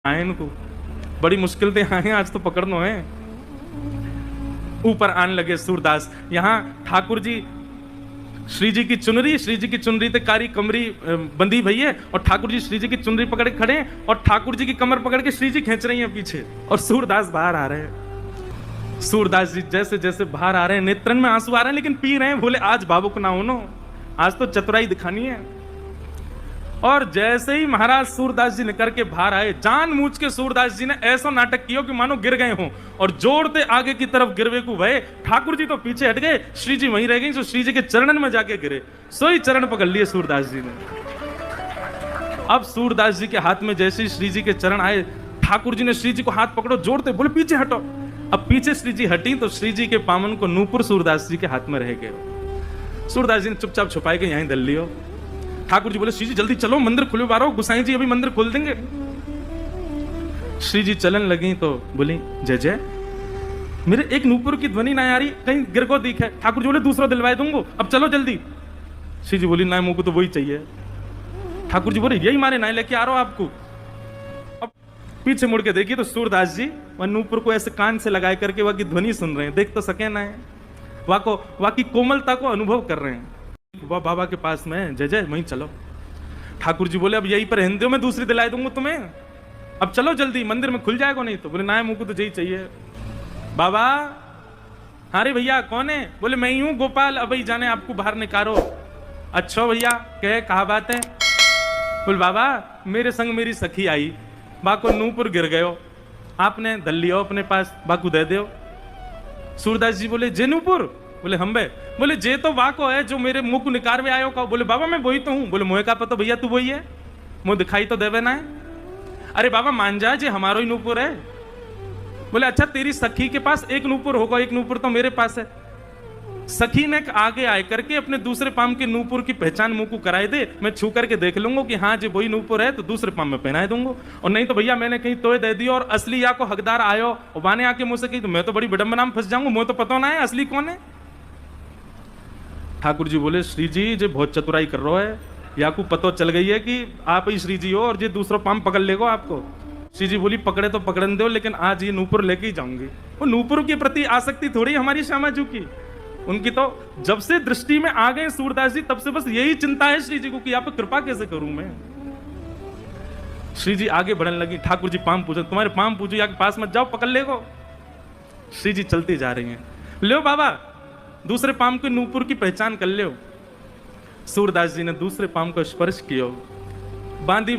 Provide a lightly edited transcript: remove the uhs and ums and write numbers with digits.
आए इनको, बड़ी मुश्किल से आए आज तो पकड़ना है। ऊपर आने लगे सूरदास। यहाँ ठाकुर जी श्री जी की चुनरी ते कारी कमरी बंदी भई है, और ठाकुर जी श्री जी की चुनरी पकड़ के खड़े हैं, और ठाकुर जी की कमर पकड़ के श्री जी खींच रही हैं पीछे, और सूरदास बाहर आ रहे हैं। सूरदास जी जैसे जैसे बाहर आ रहे हैं, नेत्रन में आंसू आ रहे हैं, लेकिन पी रहे हैं। बोले आज बाबू ना होनो, आज तो चतुराई दिखानी है। और जैसे ही महाराज सूरदास जी निकल के बाहर आए, जानबूझ के सूरदास जी ने ऐसा नाटक किया कि मानो गिर गए हों, और जोड़ते आगे की तरफ गिरवे को भय। ठाकुर जी तो पीछे हट गए, श्री जी वहीं रह गई, जो श्री जी के चरणन में जाके गिरे, सोई चरण पकड़ लिए सूरदास जी ने। अब सूरदास जी के हाथ में जैसे ही श्री जी के चरण आए, ठाकुर जी ने श्री जी को हाथ पकड़ो, जोड़ते बोले पीछे हटो। अब पीछे श्री जी हटी तो श्री जी के पामन को नूपुर सूरदास जी के हाथ में रह गए। सूरदास जी ने चुपचाप छुपाए के यहीं धर लियो। ठाकुर जी बोले श्री जी जल्दी चलो, मंदिर खुले बारो, गुसाई जी अभी मंदिर खोल देंगे। श्री जी चलन लगी तो बोली जय जय, मेरे एक नूपुर की ध्वनि ना आ रही, कहीं गिर को दिख है। ठाकुर जी बोले दूसरा दिलवाए दूंगा, अब चलो जल्दी। श्री जी बोली ना, मुझको तो वही चाहिए। ठाकुर जी बोले यही मारे ना लेके आ रहा हूं आपको। अब पीछे मुड़ के देखिए तो सूरदास जी वह नूपुर को ऐसे कान से लगाए करके वह की ध्वनि सुन रहे हैं, देख तो सके ना है, वह की कोमलता को अनुभव कर रहे हैं। वह बाबा के पास में जय जय वहीं चलो। ठाकुर जी बोले अब यही पर हिंदी में दूसरी दिलाई दूंगा तुम्हें, अब चलो जल्दी, मंदिर में खुल जाएगा नहीं तो। बोले ना मुझको तो यही चाहिए। बाबा हाँ रे भैया कौन है? बोले मैं ही हूँ गोपाल, अब ही जाने आपको बाहर निकालो। अच्छा भैया कहे कहा बात है? बोले बाबा मेरे संग मेरी सखी आई, बाको नूपुर गिर गयो, आपने धल लियो अपने पास, बाकू दे दो। सूरदास जी बोले जे नूपुर? बोले हम बे। बोले जे तो वाको है जो मेरे मुंह को निकारवे आयो का। बोले बाबा मैं वही तो हूं। बोले मोहे का पता भैया तू वही है, मुंह दिखाई तो देवे ना है। अरे बाबा मान जा जे हमारो ही नूपुर है। बोले अच्छा तेरी सखी के पास एक नूपुर होगा, एक नूपुर तो मेरे पास है। सखी ने आगे आए करके अपने दूसरे पाम के नूपुर की पहचान मुंह को कराए दे, मैं छू करके देख लूंगा कि हाँ जो वही नूपुर है तो दूसरे पाम में पहनाए दूंगा, और नहीं तो भैया मैंने कहीं तोय दे दिया और असली या को हकदार आयो और बाने आके मुझसे कही तो मैं तो बड़ी विडंबना में फंस जाऊंगा, मुझे तो पता ना है असली कौन है। ठाकुर जी बोले श्री जी जो बहुत चतुराई कर रहा है, या को पता चल गई है कि आप ही श्री जी हो और ये दूसरा पाम पकड़ लेगा आपको। श्री जी बोली पकड़े तो पकड़न दो, लेकिन आज ये नूपुर लेके ही जाऊंगी। वो नूपुर के प्रति आसक्ति थोड़ी हमारी श्यामाजू की, उनकी तो जब से दृष्टि में आ गए सूरदास जी तब से बस यही चिंता है श्री जी को कि आप कृपा कैसे करूं मैं। श्री जी आगे बढ़ने लगी, ठाकुर जी पाम पूछो, तुम्हारे पाम पूछो या के पास मत जाओ, पकड़ लेगो। श्री जी चलती जा रही हैं, लो बाबा दूसरे पाम के नूपुर की पहचान कर लो। सूरदास जी ने दूसरे पाम को स्पर्श किया, बांधी